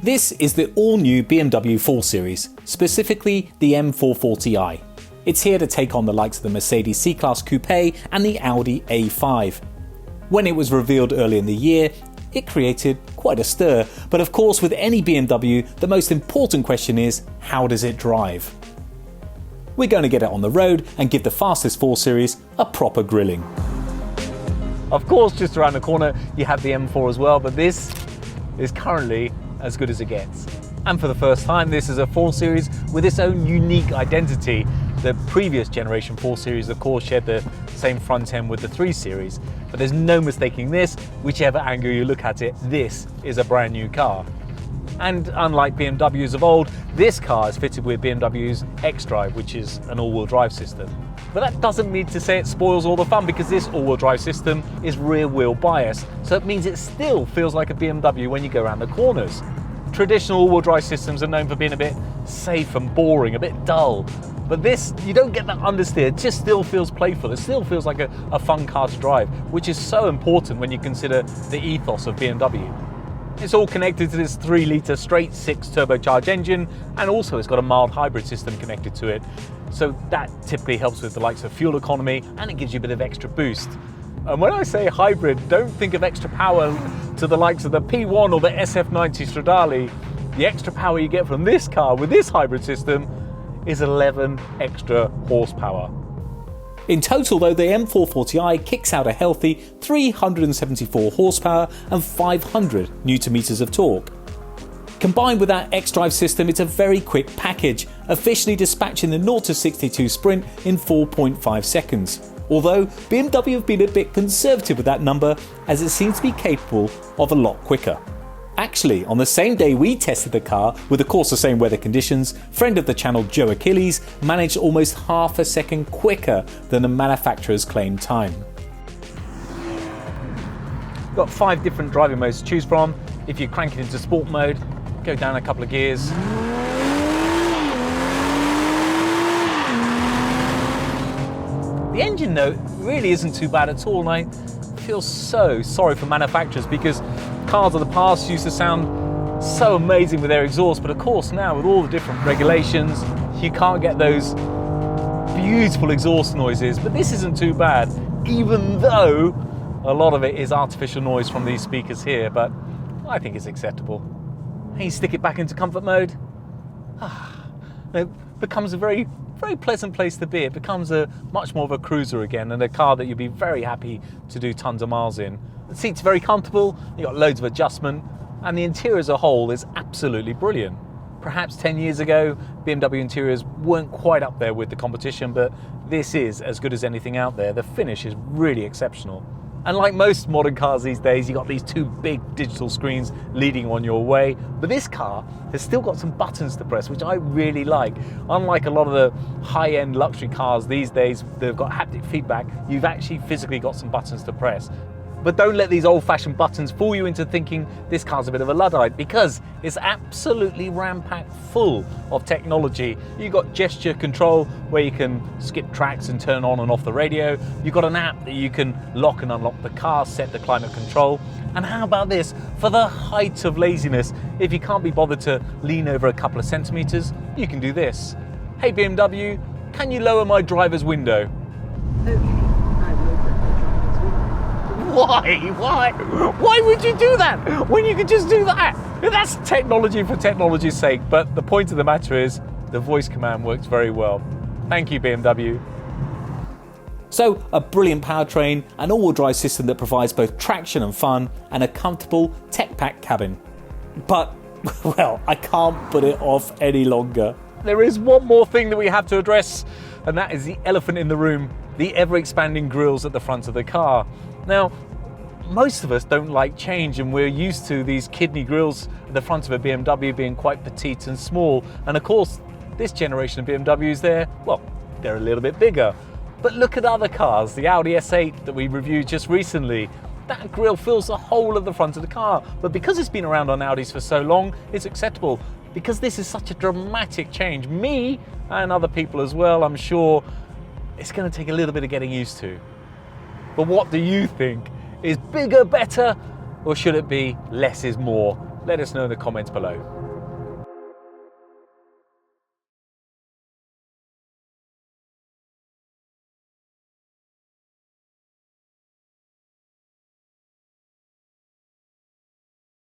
This is the all-new BMW 4 Series, specifically the M440i. It's here to take on the likes of the Mercedes C-Class Coupe and the Audi A5. When it was revealed early in the year, it created quite a stir, but of course with any BMW, the most important question is, how does it drive? We're going to get it on the road and give the fastest 4 Series a proper grilling. Of course, just around the corner you have the M4 as well, but this is currently as good as it gets. And for the first time, this is a 4 Series with its own unique identity. The previous generation 4 Series, of course, shared the same front end with the 3 Series, but there's no mistaking this. Whichever angle you look at it, this is a brand new car. And unlike BMWs of old, this car is fitted with BMW's xDrive, which is an all-wheel drive system. But that doesn't mean to say it spoils all the fun, because this all-wheel drive system is rear-wheel bias, so it means it still feels like a BMW when you go around the corners. Traditional all-wheel drive systems are known for being a bit safe and boring, a bit dull. But this, you don't get that understeer, it just still feels playful, it still feels like a fun car to drive, which is so important when you consider the ethos of BMW. It's all connected to this 3-litre straight 6 turbocharged engine, and also it's got a mild hybrid system connected to it. So that typically helps with the likes of fuel economy, and it gives you a bit of extra boost. And when I say hybrid, don't think of extra power to the likes of the P1 or the SF90 Stradale. The extra power you get from this car with this hybrid system is 11 extra horsepower. In total though, the M440i kicks out a healthy 374 horsepower and 500 Nm of torque. Combined with that xDrive system, it's a very quick package, officially dispatching the 0-62 sprint in 4.5 seconds. Although BMW have been a bit conservative with that number, as it seems to be capable of a lot quicker. Actually, on the same day we tested the car, with of course the same weather conditions, friend of the channel Joe Achilles managed almost half a second quicker than the manufacturer's claimed time. You've got 5 different driving modes to choose from. If you crank it into sport mode, go down a couple of gears. The engine note really isn't too bad at all, and I feel so sorry for manufacturers, because cars of the past used to sound so amazing with their exhaust, but of course now with all the different regulations you can't get those beautiful exhaust noises. But this isn't too bad, even though a lot of it is artificial noise from these speakers here, but I think it's acceptable. And you stick it back into comfort mode, it becomes a very pleasant place to be. It becomes a much more of a cruiser again, and a car that you'll be very happy to do tons of miles in. The seat's very comfortable, you've got loads of adjustment, and the interior as a whole is absolutely brilliant. Perhaps 10 years ago, BMW interiors weren't quite up there with the competition, but this is as good as anything out there. The finish is really exceptional. And like most modern cars these days, you've got these 2 big digital screens leading on your way, but this car has still got some buttons to press, which I really like. Unlike a lot of the high-end luxury cars these days, they've got haptic feedback, you've actually physically got some buttons to press. But don't let these old-fashioned buttons fool you into thinking this car's a bit of a Luddite, because it's absolutely ram-packed full of technology. You've got gesture control where you can skip tracks and turn on and off the radio. You've got an app that you can lock and unlock the car, set the climate control. And how about this? For the height of laziness, if you can't be bothered to lean over a couple of centimeters, you can do this. Hey BMW, can you lower my driver's window? Why would you do that when you could just do that? That's technology for technology's sake, but the point of the matter is the voice command works very well. Thank you, BMW. So, a brilliant powertrain, an all-wheel drive system that provides both traction and fun, and a comfortable tech-packed cabin. But, well, I can't put it off any longer. There is one more thing that we have to address, and that is the elephant in the room, the ever-expanding grills at the front of the car. Now, most of us don't like change, and we're used to these kidney grills at the front of a BMW being quite petite and small. And of course, this generation of BMWs, they're a little bit bigger. But look at other cars, the Audi S8 that we reviewed just recently. That grille fills the whole of the front of the car. But because it's been around on Audis for so long, it's acceptable. Because this is such a dramatic change, me and other people as well, I'm sure it's going to take a little bit of getting used to. But what do you think? Is bigger better, or should it be less is more? Let us know in the comments below.